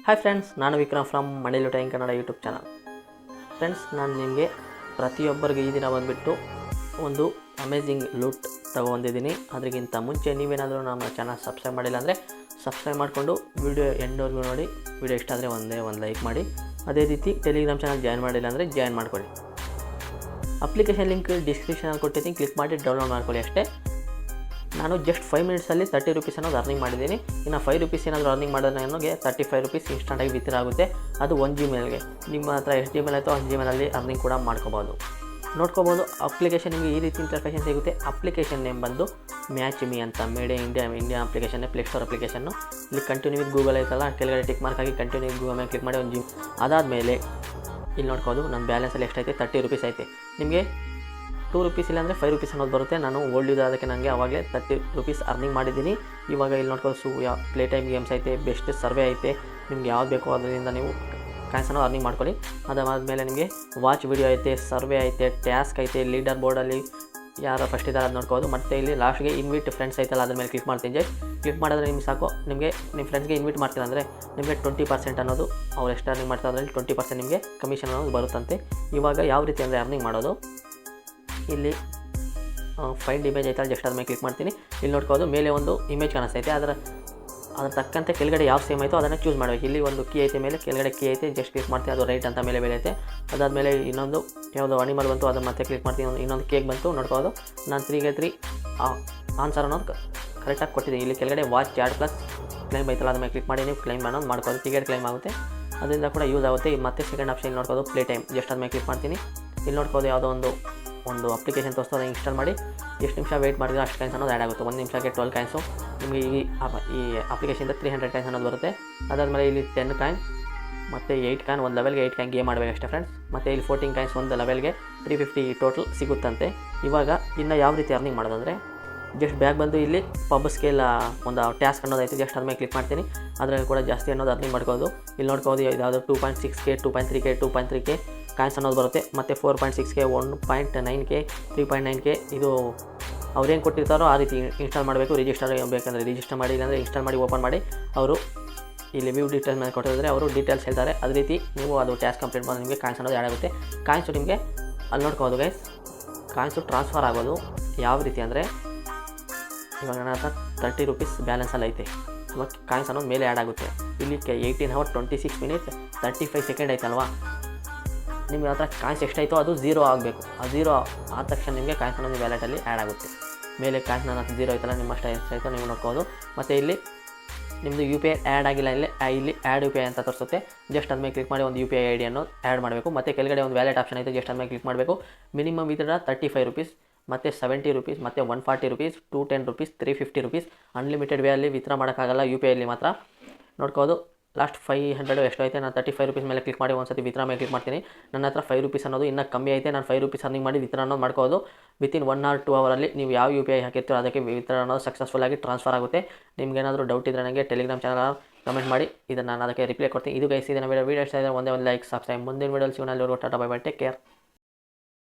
Hi friends, ನಾನು Vikram from money looting Kannada YouTube channel. Friends, ನಾನು ನಿಮಗೆ ಪ್ರತಿಯೊಬ್ಬರಿಗೆ ಈ ದಿನ ಬಂದುಬಿಟ್ಟು ಒಂದು ಅಮೇಝಿಂಗ್ ಲೂಟ್ ತೊಗೊಂಡಿದ್ದೀನಿ. ಅದಕ್ಕಿಂತ ಮುಂಚೆ ನೀವೇನಾದರೂ ನಮ್ಮ ಚಾನಲ್ ಸಬ್ಸ್ಕ್ರೈಬ್ ಮಾಡಿಲ್ಲ ಅಂದರೆ ಸಬ್ಸ್ಕ್ರೈಬ್ ಮಾಡಿಕೊಂಡು ವಿಡಿಯೋ ಎಂಡ್ವರೆಗೂ ನೋಡಿ. ವಿಡಿಯೋ ಇಷ್ಟ ಆದರೆ ಒಂದು ಲೈಕ್ ಮಾಡಿ. ಅದೇ ರೀತಿ ಟೆಲಿಗ್ರಾಮ್ ಚಾನಲ್ ಜಾಯ್ನ್ ಮಾಡಿಲ್ಲ ಅಂದರೆ ಜಾಯ್ನ್ ಮಾಡ್ಕೊಳ್ಳಿ. ಅಪ್ಲಿಕೇಶನ್ ಲಿಂಕ್ ಡಿಸ್ಕ್ರಿಪ್ಷನಲ್ಲಿ ಕೊಟ್ಟಿದ್ದೀನಿ, ಕ್ಲಿಕ್ ಮಾಡಿ ಡೌನ್ಲೋಡ್ ಮಾಡ್ಕೊಳ್ಳಿ ಅಷ್ಟೇ. ನಾನು ಜಸ್ಟ್ 5 ಮಿನಿಟ್ಸಲ್ಲಿ 30 ರೂಪೀಸ್ ಅನ್ನೋದು ಅರ್ನಿಂಗ್ ಮಾಡಿದ್ದೀನಿ. ಇನ್ನು 5 ರೂಪೀಸ್ ಏನಾದರೂ ಅರ್ನಿಂಗ್ ಮಾಡೋದು ನನಗೆ 35 ರೂಪೀಸ್ ಇನ್ಸ್ಟಂಟಾಗಿ ವಿತ್ಡ್ರಾ ಆಗುತ್ತೆ. ಅದು 1 Gmailಗೆ. ನಿಮ್ಮ ಹತ್ರ ಎಷ್ಟು Gmail ಆಯಿತು ಅಷ್ಟು Gmailಲ್ಲಿ ಅರ್ನಿಂಗ್ ಕೂಡ ಮಾಡ್ಕೋಬೋದು. ನೋಡ್ಕೋಬೋದು. ಅಪ್ಲಿಕೇಶನ್ ನಿಮಗೆ ಈ ರೀತಿ ಇಂಟರ್ಫೇಷನ್ ಸಿಗುತ್ತೆ. ಅಪ್ಲಿಕೇಶನ್ ನೇಮ್ ಬಂದು ಮ್ಯಾಚ್ ಮೀ ಅಂತ, made in India application, Play Store application. ಇಲ್ಲಿ ಕಂಟಿನ್ಯೂ ವಿತ್ ಗೂಗಲ್ ಐತಲ್ಲ, ಕೆಳಗಡೆ ಟಿಕ್ ಮಾರ್ಕ್ ಆಗಿ ಕಂಟಿನ್ಯೂ ವಿತ್ ಗೂಗಲ್ ಮೇಲೆ ಕ್ಲಿಕ್ ಮಾಡಿ 1 Gmail. ಅದಾದಮೇಲೆ ಇಲ್ಲಿ ನೋಡ್ಕೋದು ನನ್ನ ಬ್ಯಾಲೆನ್ಸಲ್ಲಿ ಎಷ್ಟೈತೆ, 30 ರೂಪೀಸ್ ಐತೆ. ನಿಮಗೆ 2 ರೂಪೀಸ್ ಇಲ್ಲಾಂದರೆ 5 ರೂಪೀಸ್ ಅನ್ನೋದು ಬರುತ್ತೆ. ನಾನು ಓಲ್ಡ್ ಯೂಸ್ ಅದಕ್ಕೆ ನನಗೆ ಆವಾಗಲೇ 30 ರೂಪೀಸ್ ಅರ್ನಿಂಗ್ ಮಾಡಿದ್ದೀನಿ. ಇವಾಗ ಇಲ್ಲಿ ನೋಡ್ಕೋದು ಪ್ಲೇ ಟೈಮ್ ಗೇಮ್ಸ್ ಐತೆ, ಬೆಸ್ಟ್ ಸರ್ವೆ ಐತೆ. ನಿಮ್ಗೆ ಯಾವ್ದು ಬೇಕೋ ಅದರಿಂದ ನೀವು ಕಾಯಿನ್ಸ್ ಅನ್ನೋ ಅರ್ನಿಂಗ್ ಮಾಡ್ಕೊಳ್ಳಿ. ಅದಾದಮೇಲೆ ನಿಮಗೆ ವಾಚ್ ವಿಡಿಯೋ ಐತೆ, ಸರ್ವೆ ಐತೆ, ಟಾಸ್ಕ್ ಐತೆ, ಲೀಡರ್ ಬೋರ್ಡಲ್ಲಿ ಯಾರು ಫಸ್ಟ್ ಇದ್ದಾರೆ ಅದು ನೋಡ್ಕೋದು. ಮತ್ತು ಇಲ್ಲಿ ಲಾಸ್ಟ್ಗೆ ಇನ್ವಿಟ್ ಫ್ರೆಂಡ್ಸ್ ಐತಲ್ಲ, ಅದ್ರ ಮೇಲೆ ಕ್ಲಿಕ್ ಮಾಡ್ತೀನಿ. ಕ್ಲಿಕ್ ಮಾಡಿದ್ರೆ ನಿಮ್ಗೆ ಸಾಕು. ನಿಮಗೆ ನಿಮ್ಮ ಫ್ರೆಂಡ್ಸ್ಗೆ ಇನ್ವಿಟ್ ಮಾಡ್ತೀರ ಅಂದರೆ ನಿಮಗೆ 20% ಅನ್ನೋದು ಅವ್ರು ಎಷ್ಟು ಅರ್ನಿಂಗ್ ಮಾಡ್ತಾರೆ ಅದರಲ್ಲಿ 20% ನಿಮಗೆ ಕಮಿಷನ್ ಅನ್ನೋದು ಬರುತ್ತಂತೆ. ಇವಾಗ ಯಾವ ರೀತಿ ಅಂದರೆ ಅರ್ನಿಂಗ್ ಮಾಡೋದು, ಇಲ್ಲಿ ಫೈಂಡ್ ಇಮೇಜ್ ಐತಲ್ಲ, ಜಸ್ಟ್ ಅದ್ರ ಮೇಲೆ ಕ್ಲಿಕ್ ಮಾಡ್ತೀನಿ. ಇಲ್ಲಿ ನೋಡ್ಕೋದು ಮೇಲೆ ಒಂದು ಇಮೇಜ್ ಕಾಣಿಸ್ತೈತೆ. ಅದ್ರ ತಕ್ಕಂತೆ ಕೆಳಗಡೆ ಯಾವ ಸೇಮ್ ಐತೋ ಅದನ್ನು ಚೂಸ್ ಮಾಡಬೇಕು. ಇಲ್ಲಿ ಒಂದು ಕೀ ಐತೆ, ಮೇಲೆ ಕೆಳಗಡೆ ಕೀ ಐತೆ, ಜಸ್ಟ್ ಕ್ಲಿಕ್ ಮಾಡ್ತೀನಿ. ಅದು ರೈಟ್ ಅಂತ ಮೇಲೆ ಐತೆ. ಅದಾದಮೇಲೆ ಇನ್ನೊಂದು ಯಾವುದೋ ಅನಿಮಲ್ ಬಂತು, ಅದನ್ನು ಮತ್ತೆ ಕ್ಲಿಕ್ ಮಾಡ್ತೀನಿ. ಇನ್ನೊಂದು ಕೇಕ್ ಬಂತು. ನೋಡ್ಕೋದು ನಾನು 3ಗೆ 3 ಆನ್ಸರ್ ಅನ್ನೋದು ಕರೆಕ್ಟಾಗಿ ಕೊಟ್ಟಿದ್ದೀನಿ. ಇಲ್ಲಿ ಕೆಳಗಡೆ ವಾಚ್ ಚಾರ್ಟ್ ಪ್ಲಸ್ ಕ್ಲೈಮ್ ಐತಲ್ಲ, ಅದ್ರ ಮೇಲೆ ಕ್ಲಿಕ್ ಮಾಡಿ ನೀವು ಕ್ಲೈಮ್ ಅನ್ನೋದು ಮಾಡ್ಕೋದು. ಟಿಕೆಟ್ ಕ್ಲೈಮ್ ಆಗುತ್ತೆ, ಅದರಿಂದ ಕೂಡ ಯೂಸ್ ಆಗುತ್ತೆ. ಮತ್ತೆ ಸೆಕೆಂಡ್ ಆಪ್ಷನ್ ನೋಡ್ಕೋದು ಪ್ಲೇ ಟೈಮ್, ಜಸ್ಟ್ ಅದ್ರ ಮೇಲೆ ಕ್ಲಿಕ್ ಮಾಡ್ತೀನಿ. ಇಲ್ಲಿ ನೋಡ್ಕೋದು ಯಾವುದೋ ಒಂದು ಅಪ್ಲಿಕೇಶನ್ ತೋರಿಸ್ತೋ, ಅದನ್ನು ಇನ್ಸ್ಟಾಲ್ ಮಾಡಿ ಎಷ್ಟು ನಿಮಿಷ ವೆಯ್ಟ್ ಮಾಡಿದ್ರೆ ಅಷ್ಟು ಕಾಯಿನ್ಸ್ ಅನ್ನೋದು ಆ್ಯಡ್ ಆಗುತ್ತೆ. 1 ನಿಮಿಷಕ್ಕೆ 12 ಕಾಯಿನ್ಸು ನಿಮಗೆ ಈ ಅಪ್ಲಿಕೇಶನ್ದ 300 ಕಾಯಿನ್ಸ್ ಅನ್ನೋದು ಬರುತ್ತೆ. ಅದಾದಮೇಲೆ ಇಲ್ಲಿ 10 ಕಾಯಿನ್ ಮತ್ತು 8 ಕಾಯಿನ್, ಒಂದು ಲೆವೆಲ್ಗೆ 8 ಕಾಯಿನ್ ಗೇಮ್ ಮಾಡಬೇಕು ಅಷ್ಟೇ ಫ್ರೆಂಡ್ಸ್. ಮತ್ತು ಇಲ್ಲಿ 14 ಕಾಯಿನ್ಸ್ ಒಂದು ಲೆವೆಲ್ಗೆ 350 ಟೋಟಲ್ ಸಿಗುತ್ತಂತೆ. ಇವಾಗ ಇನ್ನು ಯಾವ ರೀತಿ ಅರ್ನಿಂಗ್ ಮಾಡೋದಂದರೆ, ಜಸ್ಟ್ ಬ್ಯಾಗ್ ಬಂದು ಇಲ್ಲಿ ಪಬ್ ಸ್ಕೇಲ್ ಒಂದು ಟಾಸ್ಕ್ ಅನ್ನೋದೈತೆ, ಜಸ್ಟ್ ಅದ್ರ ಮೇಲೆ ಕ್ಲಿಕ್ ಮಾಡ್ತೀನಿ. ಅದರಲ್ಲಿ ಕೂಡ ಜಾಸ್ತಿ ಅನ್ನೋದು ಅರ್ನಿಂಗ್ ಮಾಡ್ಕೋದು. ಇಲ್ಲಿ ನೋಡ್ಕೋದು ಯಾವುದೋ 2.6K, 2.3K, 2.3K ಕಾಯಿನ್ಸ್ ಅನ್ನೋದು ಬರುತ್ತೆ. ಮತ್ತು 4.6K, 1.9K, 3.9K. ಇದು ಅವ್ರೇನು ಕೊಟ್ಟಿರ್ತಾರೋ ಆ ರೀತಿ ಇನ್ಸ್ಟಾಲ್ ಮಾಡಬೇಕು. ರಿಜಿಸ್ಟರ್ ಬೇಕಂದರೆ ರಿಜಿಸ್ಟರ್ ಮಾಡಿ, ಇಲ್ಲಾಂದರೆ ಇನ್ಸ್ಟಾಲ್ ಮಾಡಿ ಓಪನ್ ಮಾಡಿ. ಅವರು ಇಲ್ಲಿ ವ್ಯೂ ಡೀಟೇಲ್ಸ್ ಮೇಲೆ ಕೊಟ್ಟಿದ್ರೆ ಅವರು ಡೀಟೇಲ್ಸ್ ಹೇಳ್ತಾರೆ. ಅದೇ ರೀತಿ ನೀವು ಅದು ಟಾಸ್ಕ್ ಕಂಪ್ಲೀಟ್ ಮಾಡಿ ನಿಮಗೆ ಕಾಯಿನ್ಸ್ ಅನ್ನೋದು ಆ್ಯಡ್ ಆಗುತ್ತೆ. ಕಾಯಿನ್ಸು ನಿಮಗೆ ಅಲ್ಲಿ ನೋಡ್ಕೋದು ಗೈಸ್, ಕಾಯಿನ್ಸು ಟ್ರಾನ್ಸ್ಫರ್ ಆಗೋದು ಯಾವ ರೀತಿ ಅಂದರೆ, ಇವಾಗ ನನ್ನ ಹತ್ರ 30 ರೂಪೀಸ್ ಬ್ಯಾಲೆನ್ಸಲ್ಲಿ ಐತೆ. ಇವಾಗ ಕಾಯಿನ್ಸ್ ಅನ್ನೋದು ಮೇಲೆ ಆ್ಯಡ್ ಆಗುತ್ತೆ. ಇಲ್ಲಿ 18 hours 26 minutes 35 seconds ಐತಲ್ವಾ. ನಿಮಗೆ ಹತ್ರ ಕಾಯಿನ್ಸ್ ಎಷ್ಟಾಯಿತೋ ಅದು 0 ಆಗಬೇಕು. ಆ 0 ಆದ ತಕ್ಷಣ ನಿಮಗೆ ಕಾಯಿನ್ಸ್ ಅನ್ನೋದು ವ್ಯಾಲೆಟಲ್ಲಿ ಆ್ಯಡ್ ಆಗುತ್ತೆ. ಮೇಲೆ ಕಾಯಿನ್ಸ್ ನನ್ನ ಹತ್ರ 0 ಐತಲ್ಲ, ನಿಮ್ಮಷ್ಟು ಎಷ್ಟಾಯಿತೋ ನೀವು ನೋಡ್ಕೋದು. ಮತ್ತು ಇಲ್ಲಿ ನಿಮ್ಮದು UPI ಆ್ಯಡ್ ಆಗಿಲ್ಲ, ಇಲ್ಲಿ ಆ್ಯಡ್ UPI ಅಂತ ತೋರಿಸುತ್ತೆ. ಜಸ್ಟ್ ಅದ್ರ ಮೇಲೆ ಕ್ಲಿಕ್ ಮಾಡಿ ಒಂದು UPI ID ಅನ್ನೋದು ಆ್ಯಡ್ ಮಾಡಬೇಕು. ಮತ್ತು ಕೆಳಗಡೆ ಒಂದು ವ್ಯಾಲೆಟ್ ಆಪ್ಷನ್ ಐತೆ, ಜಸ್ಟ್ ಅದ್ರ ಮೇಲೆ ಕ್ಲಿಕ್ ಮಾಡಬೇಕು. ಮಿನಿಮಮ್ ವಿತ್ಡ್ರಾ 35 ರೂಪೀಸ್, ಮತ್ತು 70 ರೂಪೀಸ್, ಮತ್ತು 140 rupees, 210 rupees, 350 rupees. Unlimited way ಅಲ್ಲಿ ವಿತ್ಡ್ರಾ ಮಾಡೋಕ್ಕಾಗಲ್ಲ, UPIಯಲ್ಲಿ ಮಾತ್ರ. ನೋಡ್ಕೋದು ಲಾಸ್ಟ್ 500 ಎಷ್ಟು ಐತೆ. ನಾನು 35 ರೂಪೀಸ್ ಮೇಲೆ ಕ್ಲಿಕ್ ಮಾಡಿ ಒಂದು ಸತಿ ವಿತ್ಡ್ರಾ ಮೇಲೆ ಕ್ಲಿಕ್ ಮಾಡ್ತೀನಿ. ನನ್ನ ಹತ್ರ 5 ರೂಪೀಸ್ ಅನ್ನೋದು ಇನ್ನೂ ಕಮ್ಮಿ ಐತೆ. ನಾನು 5 ರೂಪೀಸ್ ಅರ್ನಿಂಗ್ ಮಾಡಿ ವಿತ್ಡ್ರಾ ಅನ್ನೋದು ಮಾಡ್ಕೋದು. ವಿತಿನ್ 1 or 2 ಅವರಲ್ಲಿ ನೀವು ಯಾವ UPI ಹಾಕಿರ್ತೀರೋ ಅದಕ್ಕೆ ವಿತ್ಡ್ರಾ ಅನ್ನೋದು ಸಕ್ಸಸ್ಫುಲ್ಲಾಗಿ ಟ್ರಾನ್ಸ್ಫರ್ ಆಗುತ್ತೆ. ನಿಮ್ಗೇನಾದರೂ ಡೌಟ್ ಇದ್ದರೆ ನನಗೆ ಟೆಲಿಗ್ರಾಮ್ ಚಾನಲ್ ಕಮೆಂಟ್ ಮಾಡಿ, ಇದನ್ನು ನಾನು ಅದಕ್ಕೆ ರಿಪ್ಲೈ ಕೊಡ್ತೀನಿ. ಇದು ಗೈಸ್, ಇದನ್ನು ವಿಡಿಯೋ ಇಷ್ಟ ಇದ್ದರೆ ಒಂದೇ ಒಂದು ಲೈಕ್, ಸಬ್ಸ್ಕ್ರೈಬ್. ಮುಂದಿನ ವಿಡಿಯೋಲಿ ಸಿಗೋಣ. Tata, bye bye, take care.